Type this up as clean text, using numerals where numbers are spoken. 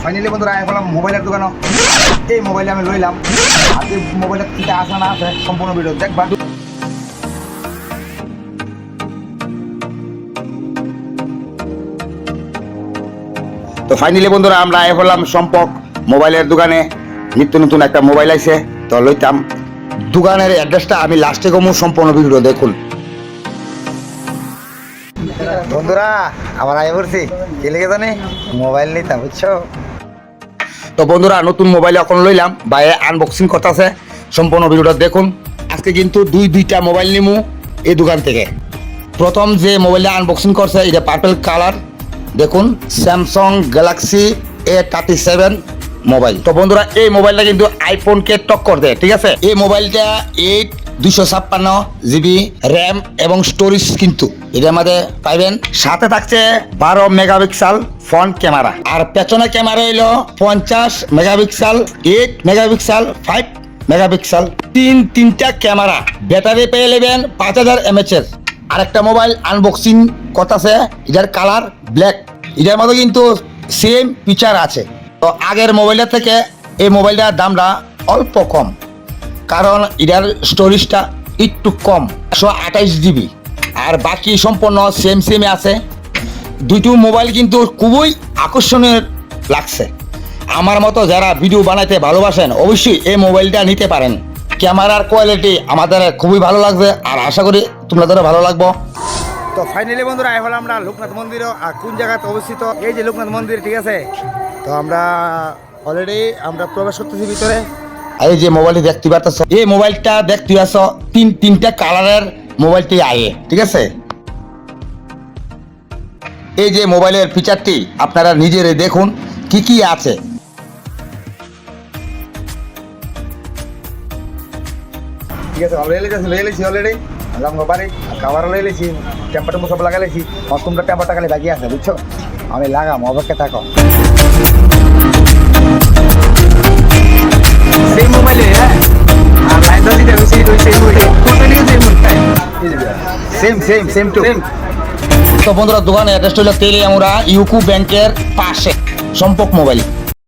Finally বন্ধুরা আমি বললাম মোবাইলের দোকানে। এই মোবাইলে আমি লইলাম, আর এই মোবাইলের থেকে আসা না আছে সম্পূর্ণ ভিডিও দেখবা। তো ফাইনালি বন্ধুরা আমরা আয় হলাম সম্পক মোবাইলের দোকানে। নিত্য নতুন একটা মোবাইল আছে, তো লইতাম। দোকানের অ্যাড্রেসটা আমি লাস্টে কমু, সম্পূর্ণ ভিডিও দেখুন। বন্ধুরা আমার আয় করছি কি লিখে জানি মোবাইল নিতাম, বুঝছো? তো বন্ধুরা নতুন মোবাইল এখন লইলাম, বাইরে আনবক্সিং করতেছে, সম্পূর্ণ ভিডিওটা দেখুন। আজকে কিন্তু দুইটা মোবাইল নিমু এই দোকান থেকে। প্রথম যে মোবাইলটা আনবক্সিং করছে এটা পার্পল কালার, দেখুন স্যামসাং গ্যালাক্সি A37 মোবাইল। তো বন্ধুরা এই মোবাইলটা কিন্তু আইফোনকে টক্কর দেয়, ঠিক আছে? এই মোবাইলটা 256 GB র্যাম এবং স্টোরেজ কিন্তু এটার মধ্যে পাইবেন। সাথে থাকছে 12 মেগাপিক্সেল ফ্রন্ট ক্যামেরা, আর পেছনে ক্যামেরা হইলো 50 মেগাপিক্সেল, 8 মেগাপিক্সেল, 5 মেগাপিক্সেল, তিনটা ক্যামেরা। ব্যাটারি পেয়ে নেবেন 5000 mAh এর। আরেকটা মোবাইল আনবক্সিং করতেছে, এটার কালার ব্ল্যাক। এটার মধ্যে কিন্তু সেম ফিচার আছে। তো আগের মোবাইলের থেকে এই মোবাইলটার দামটা অল্প কম, কারণ এটার স্টোরেজটা একটু কম, 128 GB, আর বাকি সম্পূর্ণ সেমে আছে। দুটো মোবাইল কিন্তু খুবই আকর্ষণীয় লাগছে। আমার মতো যারা ভিডিও বানাইতে ভালোবাসেন অবশ্যই এই মোবাইলটা নিতে পারেন। ক্যামেরার কোয়ালিটি আমাদের খুবই ভালো লাগছে, আর আশা করি তোমাদের ভালো লাগবো। তো ফাইনালি বন্ধুরা এখন আমরা লোকনাথ মন্দিরও, আর কোন জায়গাতে অবস্থিত এই যে লোকনাথ মন্দির, ঠিক আছে? তো আমরা অলরেডি আমরা প্রবেশ করতেছি ভিতরে। এই যে মোবাইলটি দেখতে পাচ্ছ, এই মোবাইলটা দেখতে পাচ্ছ তিনটা কালারের মোবাইলটি আয়ে, ঠিক আছে? এই যে মোবাইলের ফিচারটি আপনারা নিজেরাই দেখুন কি আছে। ঠিক আছে, অলরেডি বাড়ি খাবারও লয়ে লেছি, টেম্পার সব লাগাই লেছি। তোমরা টেম্পারটা খালি বাকি আছে, বুঝছো? আমি লাগাম, অপেক্ষা থাকো। সেই মোবাইলে আর লাইনটা দিতে হবে সেই মোবাইলে টোটালি সেম টু। তো বন্ধুরা দোকানে অ্যাড্রেসটা হলো তেলিয়ামুড়া ইউকো ব্যাংকের পাশে সম্পক মোবাইল।